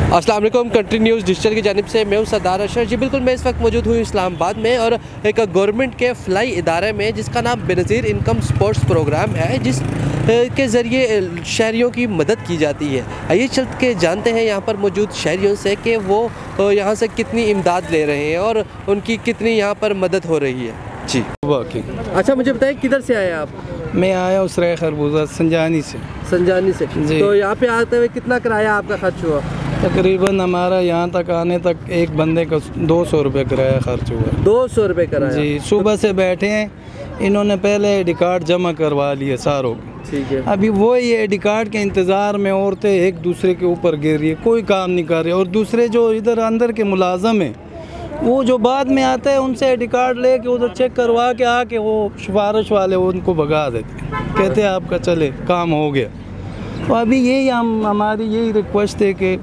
अस्सलाम वालेकुम। Country news digital की जानिब से मैं हूं सरदार अशरफ जी। बिल्कुल मैं इस वक्त मौजूद हूं इस्लामाबाद में और एक गवर्नमेंट के फ़लाई इदारे में जिसका नाम बेनज़ीर इनकम सपोर्ट्स प्रोग्राम है, जिस के ज़रिए शहरियों की मदद की जाती है। आइए चल के जानते हैं यहाँ पर मौजूद शहरियों से कि वो यहाँ से कितनी इमदाद ले रहे हैं और उनकी कितनी यहाँ पर मदद हो रही है। जी अच्छा, मुझे बताइए किधर से आए आप? मैं आया उस रहे खरबूजा संजानी से। संजानी से जी। तो यहाँ पे आते हुए कितना किराया आपका खर्च हुआ? तकरीबन हमारा यहाँ तक आने तक एक बंदे का 200 रुपये किराया खर्च हुआ। 200 रुपये किराया जी। सुबह से बैठे हैं, इन्होंने पहले आई डी कार्ड जमा करवा लिए सारों। ठीक है। अभी वो ये आई डी कार्ड के इंतज़ार में औरतें एक दूसरे के ऊपर गिर रही है, कोई काम नहीं कर रही। और दूसरे जो इधर अंदर के मुलाजम हैं, वो जो बाद में आता है उनसे आई डी कार्ड ले के उधर चेक करवा के आके वो सिफारिश वाले उनको भगा देते, कहते हैं आपका चले काम हो गया। तो अभी यही हमारी यही रिक्वेस्ट है कि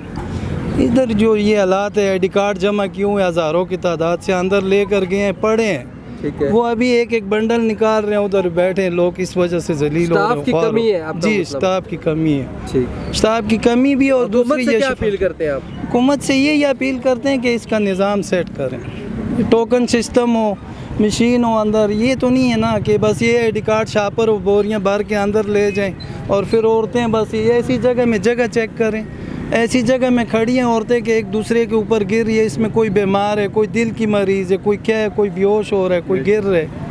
इधर जो ये हालात है, आई डी कार्ड जमा क्यों है, हज़ारों की तादाद से अंदर ले कर गए हैं, पड़े हैं। ठीक है। वो अभी एक एक बंडल निकाल रहे हैं, उधर बैठे हैं लोग, इस वजह से जलील हो रहे हैं। स्टाफ की कमी है जी, स्टाफ की कमी है। ठीक, स्टाफ की कमी भी। और दूसरी ये क्या अपील करते हैं आप? हुकूमत से यही अपील करते हैं कि इसका निज़ाम सेट करें, टोकन सिस्टम हो, मशीन हो अंदर। ये तो नहीं है ना कि बस ये आई डी कार्ड शापर हो बोरियाँ भर के अंदर ले जाएं और फिर औरतें बस ये ऐसी जगह में जगह चेक करें। ऐसी जगह में खड़ी हैं औरतें कि एक दूसरे के ऊपर गिर रही है, इसमें कोई बीमार है, कोई दिल की मरीज़ है, कोई क्या है, कोई बेहोश हो रहा है, कोई गिर रहा है।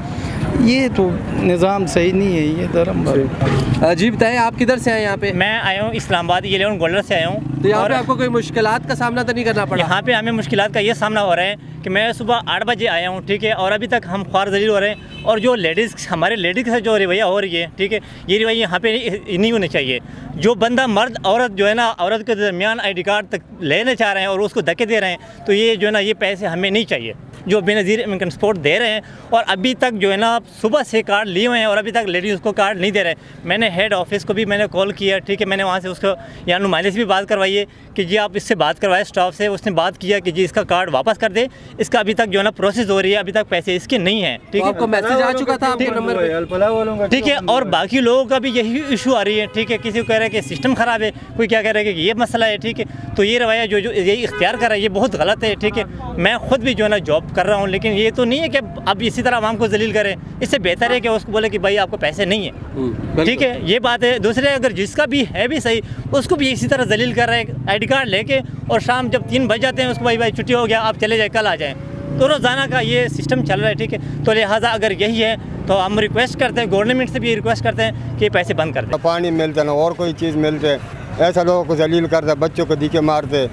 ये तो निज़ाम सही नहीं है, ये धर्म। जी बताएं, आप किधर से आए यहाँ पे? मैं आया हूँ इस्लामाबाद 11 गोल्डर से आया हूँ। तो यहाँ पे आपको कोई मुश्किलात का सामना तो नहीं करना पड़ा? यहाँ पे हमें मुश्किलात का ये सामना हो रहा है कि मैं सुबह 8 बजे आया हूँ, ठीक है, और अभी तक हम ख्वार जलील हो रहे हैं। और जो लेडीज़, हमारे लेडीज़ से जो रवैया हो रही है, ठीक है, ये रवैया यहाँ पे नहीं होनी चाहिए। जो बंदा मर्द औरत जो है ना, औरत के दरमियान आई डी कार्ड तक लेने चाह रहे हैं और उसको धक्के दे रहे हैं, तो ये जो है ना, ये पैसे हमें नहीं चाहिए जो बेनज़ीर इनकम सपोर्ट दे रहे हैं। और अभी तक जो है ना, सुबह से कार्ड लिए हुए हैं और अभी तक लेडीज़ को कार्ड नहीं दे रहे। मैंने हेड ऑफिस को भी मैंने कॉल किया, ठीक है, मैंने वहाँ से उसको यहाँ नुमाइंदे से भी बात करवाई है कि जी आप इससे बात करवाए स्टाफ से। उसने बात किया कि जी इसका कार्ड वापस कर दे, इसका अभी तक जो है ना प्रोसेस हो रही है, अभी तक पैसे इसके नहीं हैं। ठीक है, आपको मैसेज आ चुका था आपके नंबर पे? ठीक है। और बाकी लोगों का भी यही इशू आ रही है, ठीक है, किसी को कह रहा है कि सिस्टम ख़राब है, कोई क्या कह रहा है कि ये मसला है, ठीक है। तो ये रवैया जो ये इख्तियार कर रहा है, ये बहुत गलत है, ठीक है। मैं खुद भी जो है ना जॉब कर रहा हूँ, लेकिन ये तो नहीं है कि अब इसी तरह आवाम को जलील करें। इससे बेहतर है कि उसको बोले कि भाई आपको पैसे नहीं है, ठीक है, ये बात है। दूसरे, अगर जिसका भी है भी सही, उसको भी इसी तरह जलील कर रहा है आई डी कार्ड लेके, और शाम जब 3 बज जाते हैं उसको भाई छुट्टी हो गया, आप चले जाए, कल आ जाएँ। तो रोज़ाना का ये सिस्टम चल रहा है, ठीक है। तो लिहाजा अगर यही है तो हम रिक्वेस्ट करते हैं, गवर्नमेंट से भी रिक्वेस्ट करते हैं कि पैसे बंद कर दें। पानी मिलता ना और कोई चीज़ मिलते, ऐसा लोगों को जलील करते, बच्चों को दीके मारते।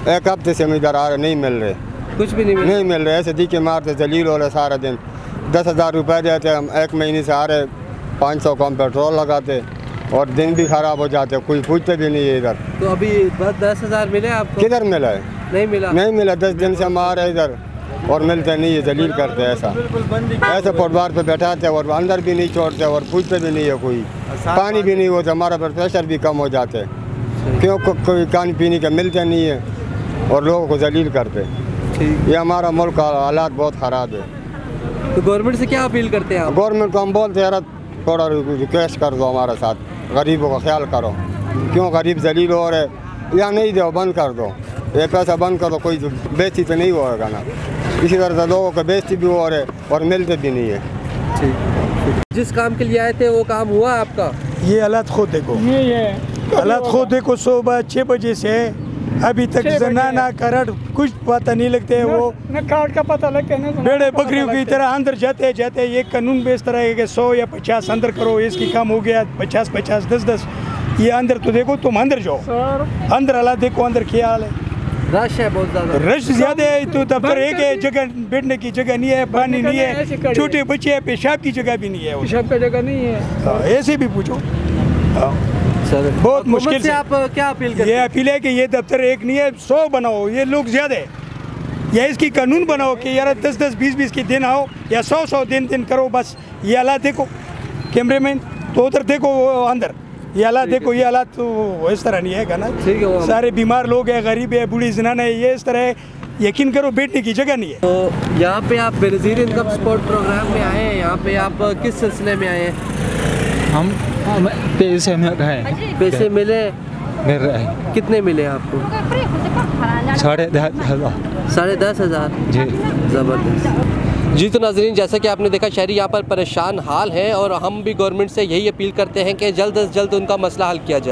एक हफ्ते से हम इधर आ रहे, नहीं मिल रहे, कुछ भी नहीं मिल रहे। ऐसे दीके मारते, जलील हो रहे सारा दिन। 10,000 रुपये देते, हम 1 महीने से आ रहे, 500 कम पेट्रोल लगाते और दिन भी ख़राब हो जाते, कोई पूछते भी नहीं है इधर। तो अभी बस 10,000 मिले आपको? किधर मिला है? नहीं मिला। 10 दिन से हम आ रहे इधर और मिलते नहीं है, जलील करते ऐसा। ऐसे फुटबार पे बैठाते और अंदर भी नहीं छोड़ते और पूछते भी नहीं है कोई। पानी भी नहीं होता, हमारा ब्लड प्रेशर भी कम हो जाते हैं, क्यों कोई पानी पीने का मिलते नहीं है और लोगों को जलील करते। ये हमारा मुल्क का हालात बहुत ख़राब है। तो गवर्नमेंट से क्या अपील करते हैं आप? गवर्नमेंट को हम बोलते हैं यार थोड़ा रिक्वेस्ट कर दो, हमारे साथ गरीबों का ख्याल करो। क्यों गरीब जलील हो रहे, या नहीं दो, बंद कर दो, ये पैसा बंद करो, कोई बेइज्जती तो नहीं होगा ना। इसी तरह से लोगों को बेइज्जती भी हो रहे और मिलते भी नहीं है। ठीक। जिस काम के लिए आए थे वो काम हुआ आपका? ये हालात खुद देखो, ये हालात खुद देखो। सुबह 6 बजे से अभी तक ना करट कुछ पता नहीं लगते है, वो न कार्ड का पता लगता है, बेड़े बकरियों की तरह अंदर जाते ये कानून बेच तरह है कि 100 या 50 अंदर करो, इसकी कम हो गया 50 10 ये अंदर। तो देखो तुम अंदर जाओ, अंदर हालात देखो, अंदर क्या हाल है। रश है, बहुत ज़्यादा रश ज़्यादा है। तो दफ्तर एक है, जगह बैठने की जगह नहीं है, पानी नहीं है, छोटे बच्चे हैं, पेशाब की जगह भी नहीं है, पेशाब की जगह नहीं है। ऐसे भी पूछो, बहुत मुश्किल से। आप क्या अपील करते हैं? ये अपील है कि ये दफ्तर एक नहीं है, 100 बनाओ, ये लोग ज़्यादा है। या इसकी कानून बनाओ कि यार 10 20 के दिन आओ या 100 दिन करो। बस ये हालात देखो, कैमरेमैन तो उधर देखो, अंदर ये हालात देखो। ये हालात तो इस तरह नहीं है ना। ठीक है, सारे बीमार लोग हैं, गरीब है, बूढ़ी जनाना है, ये इस तरह है, यकीन करो बैठने की जगह नहीं है। तो यहाँ पे आप बेनज़ीर इनकम सपोर्ट प्रोग्राम में आए हैं, यहाँ पे आप किस सिलसिले में आए हैं? हम पैसे में गए, पैसे मिले मिल रहे हैं। कितने मिले आपको? 10,500 जी। ज़बरदस्त। जी तो नाज़रीन, जैसा कि आपने देखा शहरी यहाँ पर परेशान हाल हैं और हम भी गवर्नमेंट से यही अपील करते हैं कि जल्द से जल्द उनका मसला हल किया जाए।